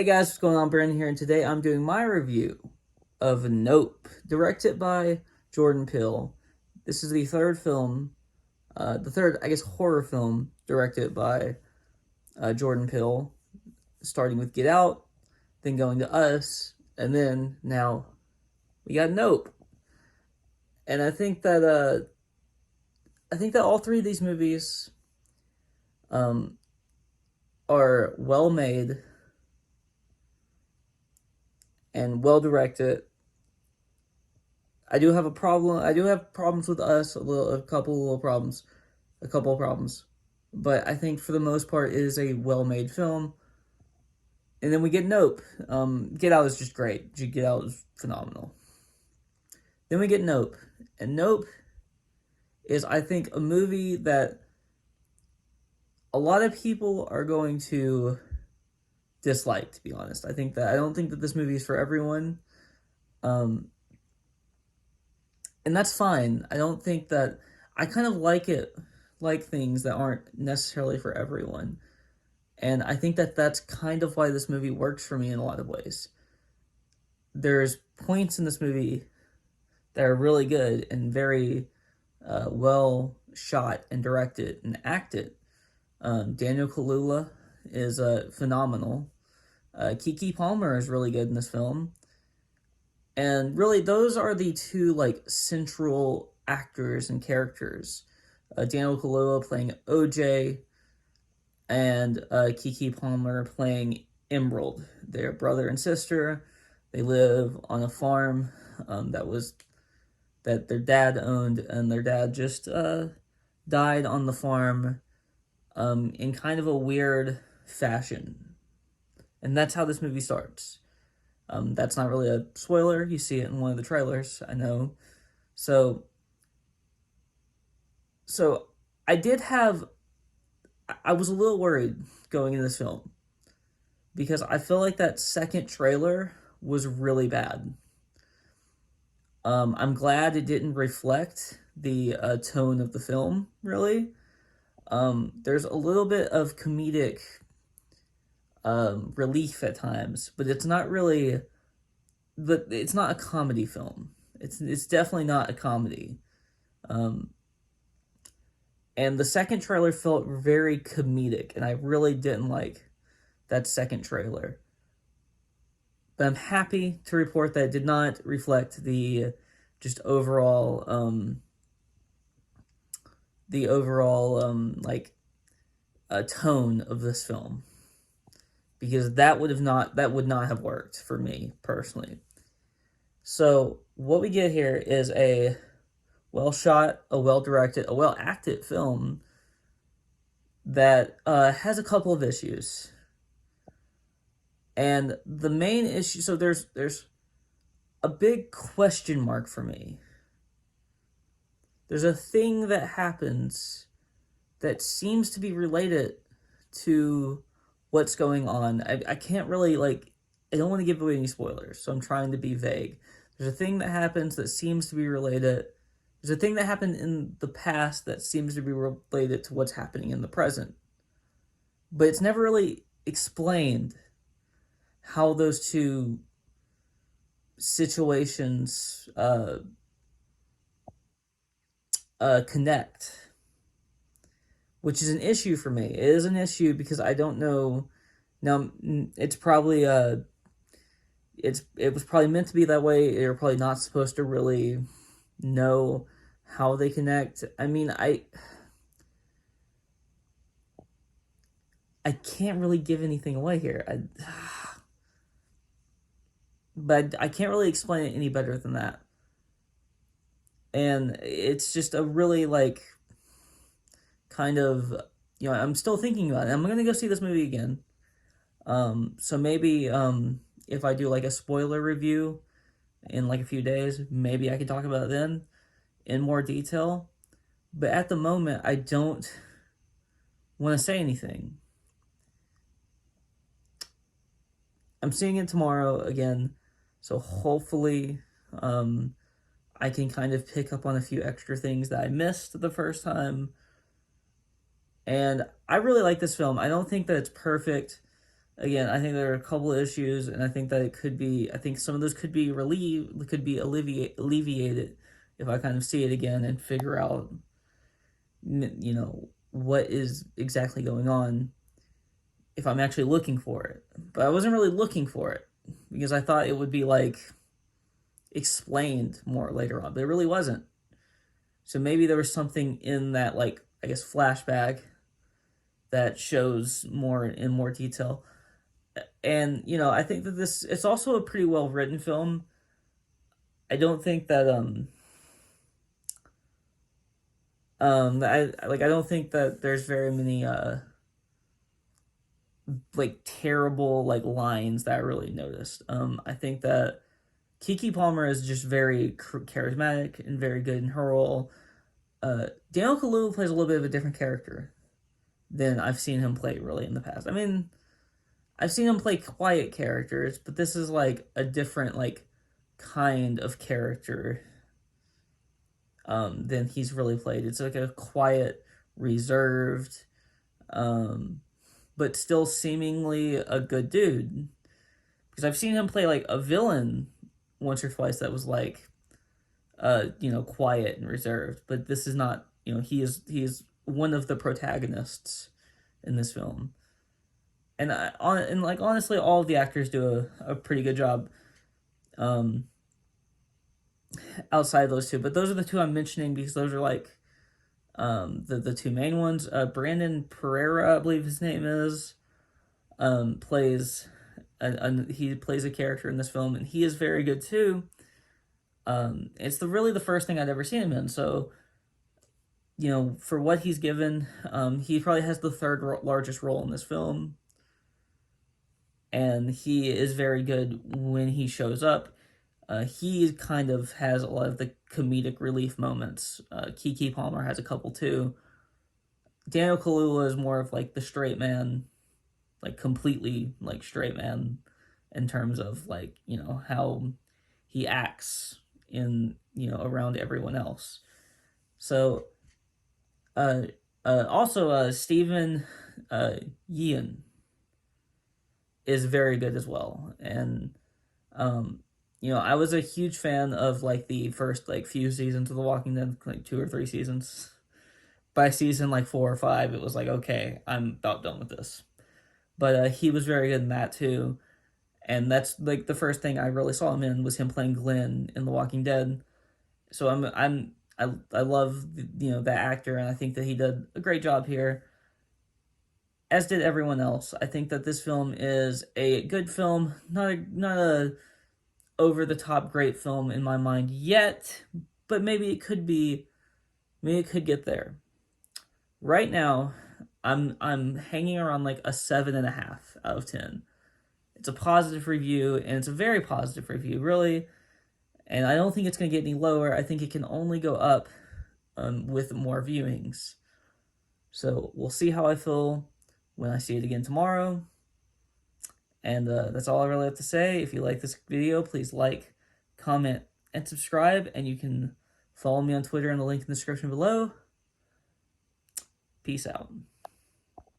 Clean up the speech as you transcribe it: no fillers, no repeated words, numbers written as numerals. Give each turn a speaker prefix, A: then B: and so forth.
A: Hey guys, what's going on? Brandon here, and today I'm doing my review of Nope, directed by Jordan Peele. This is the third film, the third, I guess, horror film directed by Jordan Peele, starting with Get Out, then going to Us, and then now we got Nope. And I think that all three of these movies um, are well made and well directed. I do have a problem. I do have problems with Us, a couple of problems. But I think for the most part, it is a well-made film. And then we get Nope. Get Out is just great. Get Out is phenomenal. Then we get Nope, and Nope is, I think, a movie that a lot of people are going to dislike. To be honest, I don't think that this movie is for everyone. Um, and that's fine. I don't think that I kind of like things that aren't necessarily for everyone. And I think that that's kind of why this movie works for me in a lot of ways. There's points in this movie that are really good and very well shot and directed and acted. Daniel Kaluuya is phenomenal. Keke Palmer is really good in this film. And really, those are the two like central actors and characters. Daniel Kaluuya playing OJ, and Keke Palmer playing Emerald. They're brother and sister. They live on a farm that their dad owned, and their dad just died on the farm in kind of a weird fashion. And that's how this movie starts. That's not really a spoiler. You see it in one of the trailers, I know. So, so I did have, I was a little worried going into this film because I feel like that second trailer was really bad. I'm glad it didn't reflect the tone of the film, really. There's a little bit of comedic relief at times, but it's not really. But it's not a comedy film. It's definitely not a comedy. Um, and the second trailer felt very comedic, and I really didn't like that second trailer. But I'm happy to report that it did not reflect just overall the overall like tone of this film, because that would not have worked for me personally. So what we get here is a well shot, a well directed, a well acted film that has a couple of issues. And the main issue, so there's a big question mark for me. There's a thing that happens that seems to be related to what's going on. I can't really, like, I don't want to give away any spoilers, so I'm trying to be vague. There's a thing that happens that seems to be related. There's a thing that happened in the past that seems to be related to what's happening in the present. But it's never really explained how those two situations connect, which is an issue for me. It is an issue because I don't know. Now, it's probably it was probably meant to be that way. You're probably not supposed to really know how they connect. I mean, I can't really give anything away here. But I can't really explain it any better than that. And it's just a really like kind of, I'm still thinking about it. I'm gonna go see this movie again. So maybe if I do like a spoiler review in like a few days, maybe I can talk about it then in more detail. But at the moment, I don't want to say anything. I'm seeing it tomorrow again, so hopefully I can kind of pick up on a few extra things that I missed the first time. And I really like this film. I don't think that it's perfect. again, I think there are a couple of issues, and I think that it could be. I think some of those could be relieved, could be alleviated if I kind of see it again and figure out, what is exactly going on if I'm actually looking for it. But I wasn't really looking for it because I thought it would be like explained more later on, but it really wasn't. So maybe there was something in that, like, I guess, flashback that shows more in more detail. And, I think that it's also a pretty well written film. I don't think that, I don't think that there's very many, like, terrible, like, lines that I really noticed. I think that Keke Palmer is just very charismatic and very good in her role. Daniel Kaluuya plays a little bit of a different character than I've seen him play really in the past. I mean, I've seen him play quiet characters, but this is like a different like kind of character than he's really played. It's like a quiet, reserved, but still seemingly a good dude. Because I've seen him play like a villain once or twice that was like, quiet and reserved. But this is not. He is one of the protagonists in this film, and honestly, all of the actors do a pretty good job. Um, Outside of those two, but those are the two I'm mentioning because those are like the two main ones. Brandon Pereira, I believe his name is, plays he plays a character in this film, and he is very good too. It's really the first thing I'd ever seen him in, so for what he's given, he probably has the third largest role in this film, and he is very good when he shows up. He kind of has a lot of the comedic relief moments. Keke Palmer has a couple too. Daniel Kaluuya is more of like the straight man, like completely like straight man, in terms of like how he acts in around everyone else. So, also Stephen Yeun is very good as well, and I was a huge fan of like the first like few seasons of The Walking Dead, like 2 or 3 seasons. By season like 4 or 5, it was like, okay, I'm about done with this. But he was very good in that too, and that's like the first thing I really saw him in was him playing Glenn in The Walking Dead. So I love that actor, and I think that he did a great job here, as did everyone else. I think that this film is a good film, not a over the top great film in my mind yet, but maybe it could be. Maybe it could get there. Right now, I'm hanging around like a 7.5 out of 10. It's a positive review, and it's a very positive review, really. And I don't think it's going to get any lower. I think it can only go up with more viewings. So we'll see how I feel when I see it again tomorrow. And that's all I really have to say. If you like this video, please like, comment, and subscribe. And you can follow me on Twitter in the link in the description below. Peace out.